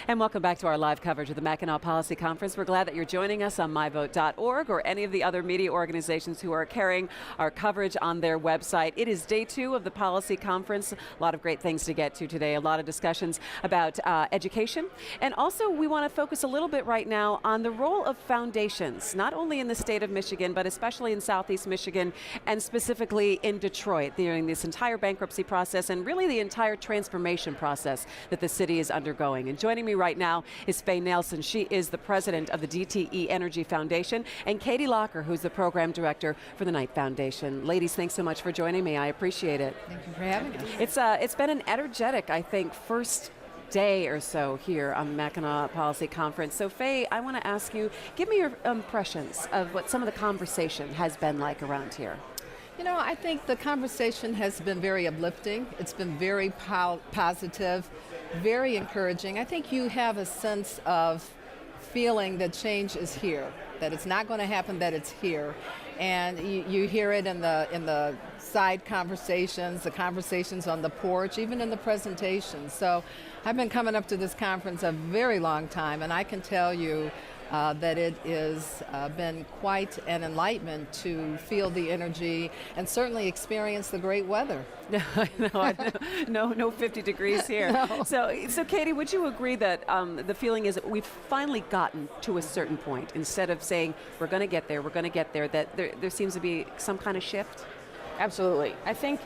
And welcome back to our live coverage of the Mackinac Policy Conference. We're glad that you're joining us on myvote.org or any of the other media organizations who are carrying our coverage on their website. It is day 2 of the Policy Conference. A lot of great things to get to today. A lot of discussions about education. And also we want to focus a little bit right now on the role of foundations, not only in the state of Michigan, but especially in Southeast Michigan and specifically in Detroit during this entire bankruptcy process and really the entire transformation process that the city is undergoing. And joining me right now is Faye Nelson. She is the president of the DTE Energy Foundation, and Katy Locker, who's the program director for the Knight Foundation. Ladies, thanks so much for joining me. I appreciate it. Thank you for having us. It's been an energetic, I think, first day or so here on the Mackinac Policy Conference. So Faye, I want to ask you, give me your impressions of what some of the conversation has been like around here. You know, I think the conversation has been very uplifting. It's been very positive, very encouraging. I think you have a sense of feeling that change is here, that it's not going to happen, that it's here. And you hear it in the side conversations, the conversations on the porch, even in the presentation. So I've been coming up to this conference a very long time, and I can tell you that it has been quite an enlightenment to feel the energy and certainly experience the great weather. No 50 degrees here. No. So Katy, would you agree that the feeling is that we've finally gotten to a certain point, instead of saying we're going to get there, that there seems to be some kind of shift? Absolutely. I think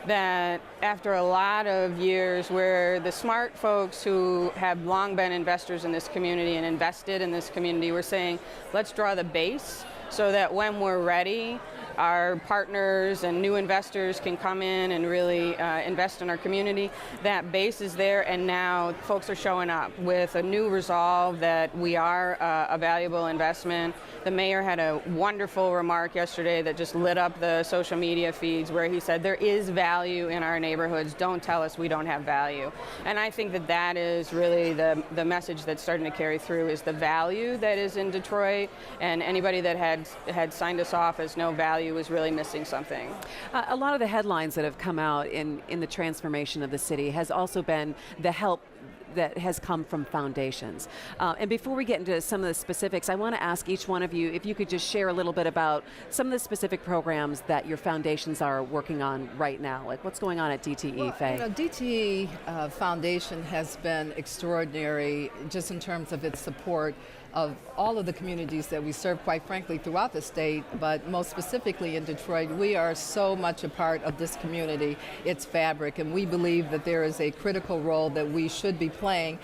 that after a lot of years where the smart folks who have long been investors in this community and invested in this community were saying, let's draw the base so that when we're ready, our partners and new investors can come in and really invest in our community. That base is there, and now folks are showing up with a new resolve that we are a valuable investment. The mayor had a wonderful remark yesterday that just lit up the social media feeds, where he said there is value in our neighborhoods. Don't tell us we don't have value. And I think that that is really the message that's starting to carry through, is the value that is in Detroit, and anybody that had signed us off as no value was really missing something. A lot of the headlines that have come out in the transformation of the city has also been the help that has come from foundations. And before we get into some of the specifics, I want to ask each one of you if you could just share a little bit about some of the specific programs that your foundations are working on right now. Like what's going on at DTE, Faye? You know, DTE Foundation has been extraordinary just in terms of its support of all of the communities that we serve, quite frankly, throughout the state, but most specifically in Detroit. We are so much a part of this community, its fabric, and we believe that there is a critical role that we should be playing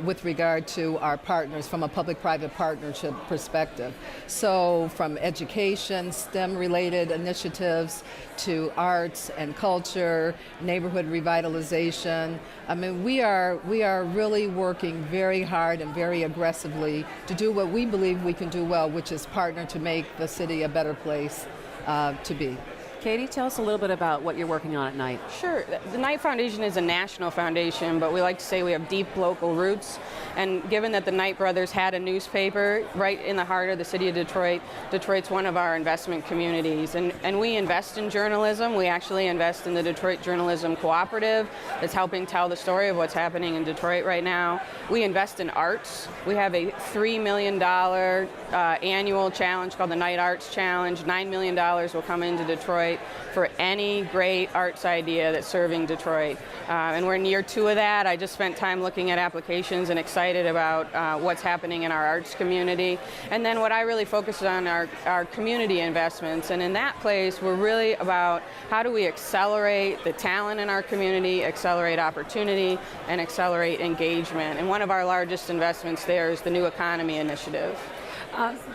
with regard to our partners from a public-private partnership perspective. So from education, STEM-related initiatives, to arts and culture, neighborhood revitalization. I mean, we are really working very hard and very aggressively to do what we believe we can do well, which is partner to make the city a better place to be. Katy, tell us a little bit about what you're working on at Knight. Sure. The Knight Foundation is a national foundation, but we like to say we have deep local roots. And given that the Knight brothers had a newspaper right in the heart of the city of Detroit, Detroit's one of our investment communities. And we invest in journalism. We actually invest in the Detroit Journalism Cooperative that's helping tell the story of what's happening in Detroit right now. We invest in arts. We have a $3 million annual challenge called the Knight Arts Challenge. $9 million will come into Detroit for any great arts idea that's serving Detroit. And we're in year 2 of that. I just spent time looking at applications and excited about what's happening in our arts community. And then what I really focus on are our community investments. And in that place, we're really about how do we accelerate the talent in our community, accelerate opportunity, and accelerate engagement. And one of our largest investments there is the New Economy Initiative.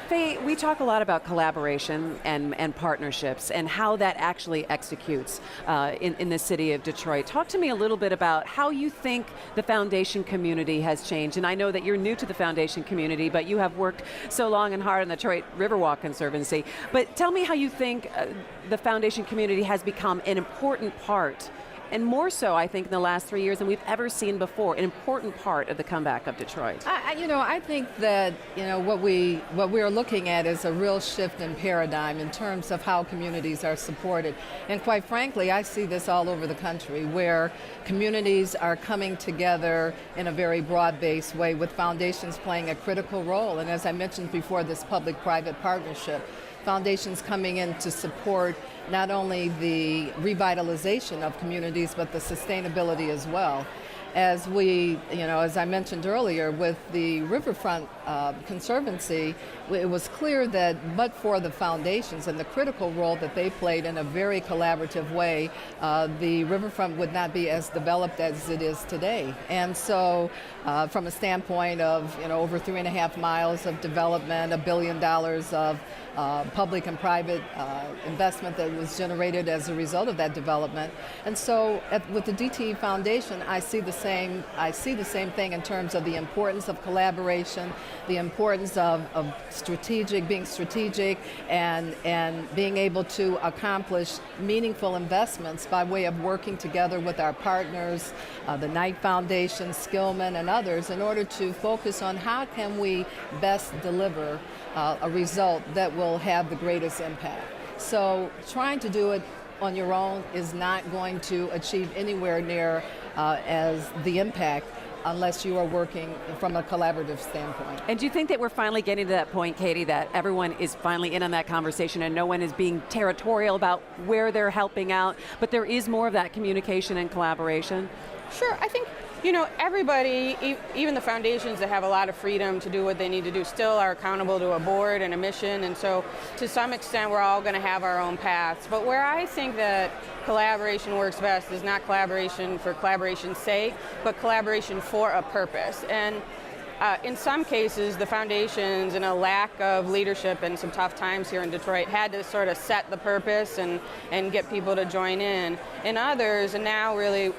Faye, we talk a lot about collaboration and partnerships and how that actually executes in the city of Detroit. Talk to me a little bit about how you think the foundation community has changed. And I know that you're new to the foundation community, but you have worked so long and hard on the Detroit Riverwalk Conservancy. But tell me how you think the foundation community has become an important part and more so, I think, in the last 3 years than we've ever seen before, an important part of the comeback of Detroit. I think that what we are looking at is a real shift in paradigm in terms of how communities are supported. And quite frankly, I see this all over the country where communities are coming together in a very broad-based way with foundations playing a critical role. And as I mentioned before, this public-private partnership, foundations coming in to support not only the revitalization of communities, but the sustainability as well. As as I mentioned earlier, with the Riverfront Conservancy, it was clear that but for the foundations and the critical role that they played in a very collaborative way, the Riverfront would not be as developed as it is today. And so from a standpoint of over 3.5 miles of development, $1 billion of public and private investment that was generated as a result of that development. And so with the DTE Foundation, I see the same thing in terms of the importance of collaboration, the importance of being strategic and being able to accomplish meaningful investments by way of working together with our partners, the Knight Foundation, Skillman, and others, in order to focus on how can we best deliver a result that will have the greatest impact. So trying to do it on your own is not going to achieve anywhere near as the impact unless you are working from a collaborative standpoint. And do you think that we're finally getting to that point, Katy, that everyone is finally in on that conversation and no one is being territorial about where they're helping out, but there is more of that communication and collaboration? Sure, I think everybody, even the foundations that have a lot of freedom to do what they need to do, still are accountable to a board and a mission, and so to some extent we're all going to have our own paths. But where I think that collaboration works best is not collaboration for collaboration's sake, but collaboration for a purpose. And in some cases, the foundations, in a lack of leadership and some tough times here in Detroit, had to sort of set the purpose and get people to join in. In others, and now really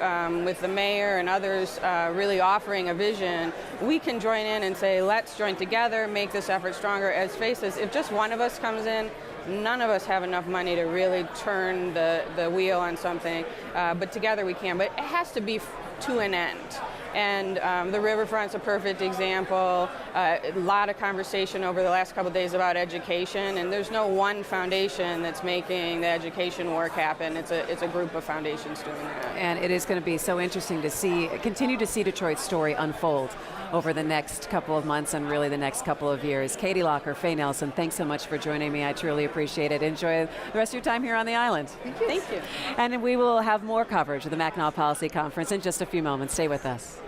with the mayor and others really offering a vision, we can join in and say, let's join together, make this effort stronger. As faces, if just one of us comes in, none of us have enough money to really turn the wheel on something, but together we can. But it has to be to an end. And the Riverfront's a perfect example. A lot of conversation over the last couple of days about education, and there's no one foundation that's making the education work happen. It's a group of foundations doing that. And it is going to be so interesting to continue to see Detroit's story unfold over the next couple of months and really the next couple of years. Katy Locker, Faye Nelson, thanks so much for joining me. I truly appreciate it. Enjoy the rest of your time here on the island. Thank you. And we will have more coverage of the Mackinac Policy Conference in just a few moments. Stay with us.